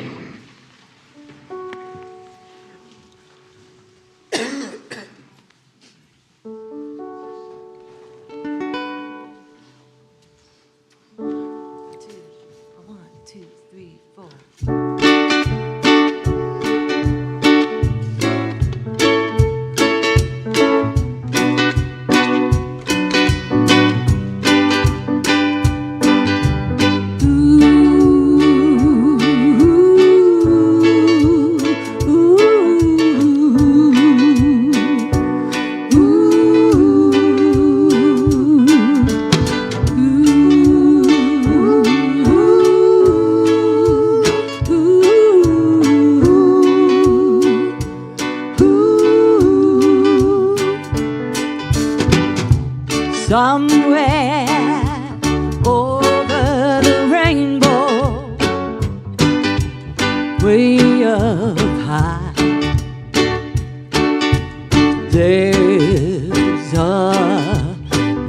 Somewhere over the rainbow, way up high, there's a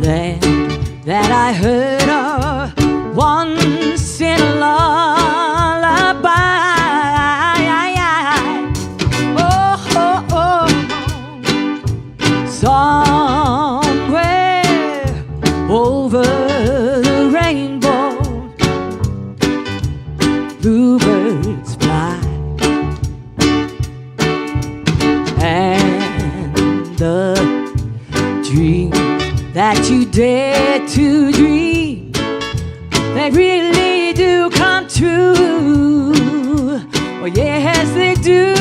land that I heard of once in a lullaby. Oh, oh, oh. Somewhere over the rainbow, bluebirds fly, and the dreams that you dare to dream, they really do come true. Oh yes, they do.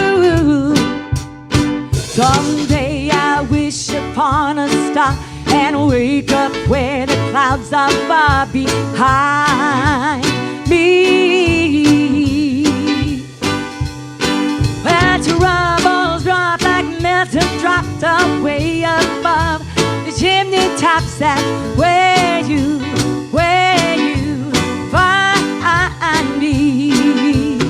Someday I wish upon a star and wake up where the clouds are far behind me. Where troubles drop like melted drops away above the chimney tops. That's where you find me.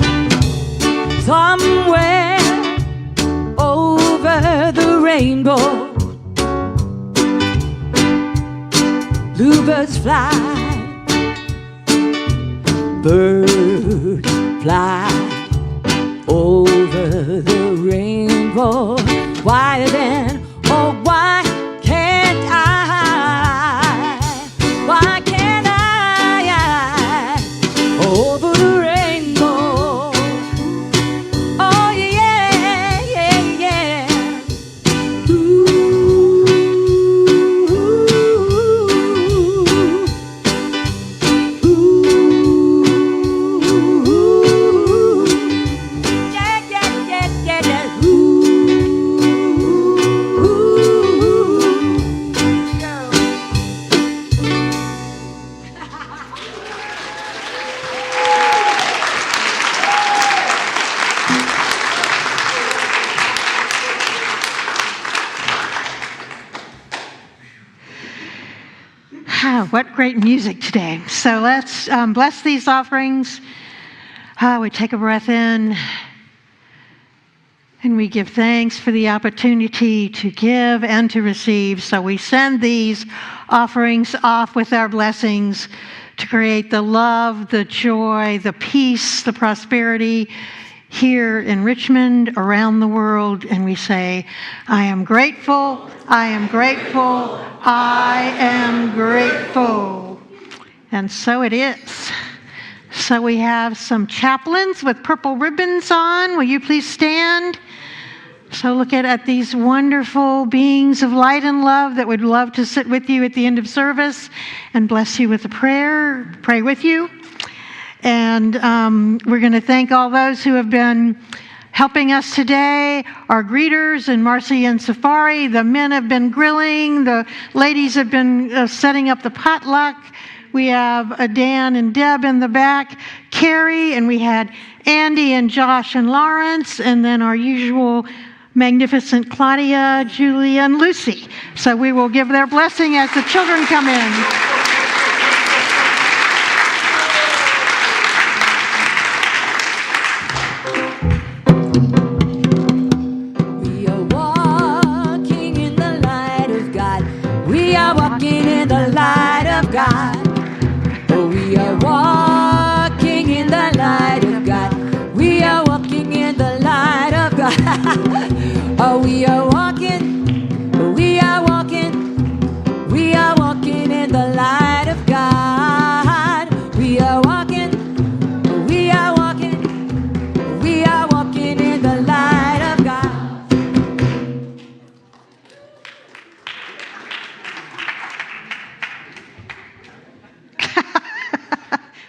fly, bird fly over the rainbow. Why then, oh why can't I? Why can't I? Over the rainbow. Oh yeah, yeah, yeah. What great music today. So let's bless these offerings. We take a breath in and we give thanks for the opportunity to give and to receive. So we send these offerings off with our blessings to create the love, the joy, the peace, the prosperity here in Richmond, around the world. And we say, I am grateful, I am grateful, I am grateful. And so it is. So we have some chaplains with purple ribbons on. Will you please stand? So look at these wonderful beings of light and love that would love to sit with you at the end of service and bless you with a prayer, pray with you. And we're going to thank all those who have been helping us today, our greeters and Marcy and Safari. The men have been grilling. The ladies have been setting up the potluck. We have Dan and Deb in the back, Carrie, and we had Andie and Josh and Lawrence, and then our usual magnificent Claudia, Julia, and Lucy. So we will give their blessing as the children come in. Walking in the light of God. Oh, we are walking in the light of God. We are walking in the light of God. Oh, we are walking, we are walking, we are walking in the light of God. We are walking, we are walking, we are walking in the light of God.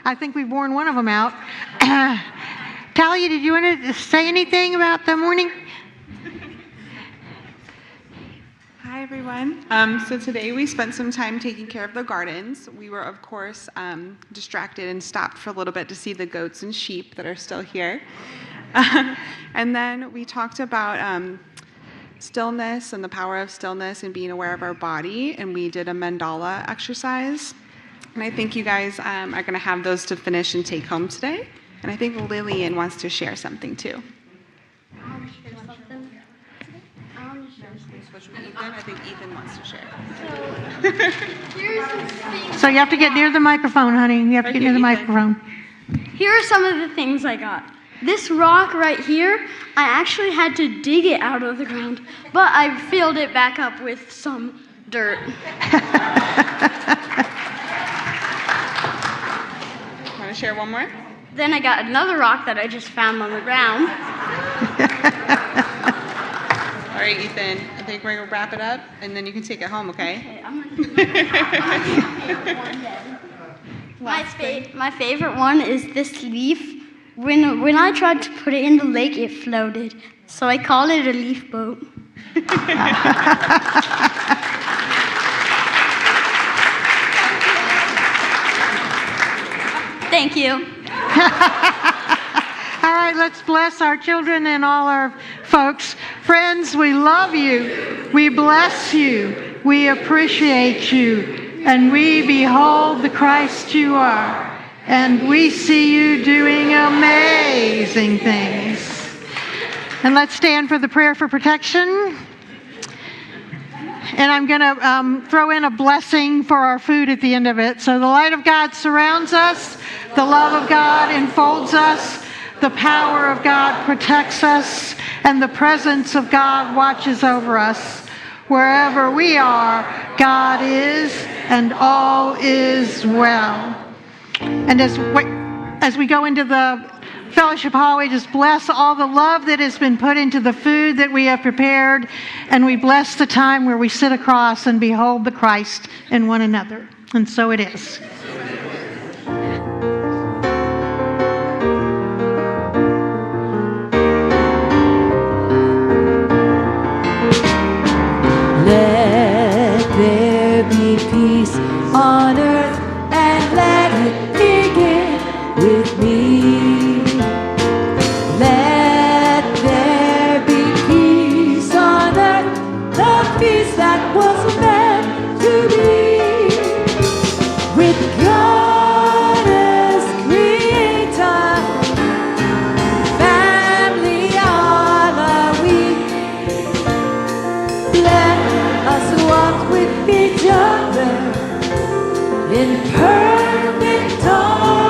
I think we've worn one of them out. Talia, did you want to say anything about the morning? Hi, everyone. So today we spent some time taking care of the gardens. We were, of course, distracted and stopped for a little bit to see the goats and sheep that are still here. And then we talked about stillness and the power of stillness and being aware of our body, and we did a mandala exercise. And I think you guys are going to have those to finish and take home today. And I think Lillian wants to share something too. I think Ethan wants to share. So you have to get near the microphone, honey. You have to get near the microphone. Here are some of the things I got. This rock right here, I actually had to dig it out of the ground, but I filled it back up with some dirt. Want to share one more? Then I got another rock that I just found on the ground. All right, Ethan, I think we're going to wrap it up, and then you can take it home, okay? Okay, I'm gonna My favorite one is this leaf. When I tried to put it in the lake, it floated. So I call it a leaf boat. Thank you. All right, let's bless our children and all our folks. Friends, we love you. We bless you. We appreciate you. And we behold the Christ you are. And we see you doing amazing things. And let's stand for the prayer for protection. And I'm going to throw in a blessing for our food at the end of it. So the light of God surrounds us. The love of God enfolds us. The power of God protects us. And the presence of God watches over us. Wherever we are, God is, and all is well. And as we go into the fellowship hall, we just bless all the love that has been put into the food that we have prepared, and we bless the time where we sit across and behold the Christ in one another. And so it is. Let there be peace on earth, and let it begin with me. Let there be peace on earth, the peace that was meant to be. With God as creator, family all are we. Let us walk with each other in perfect harmony.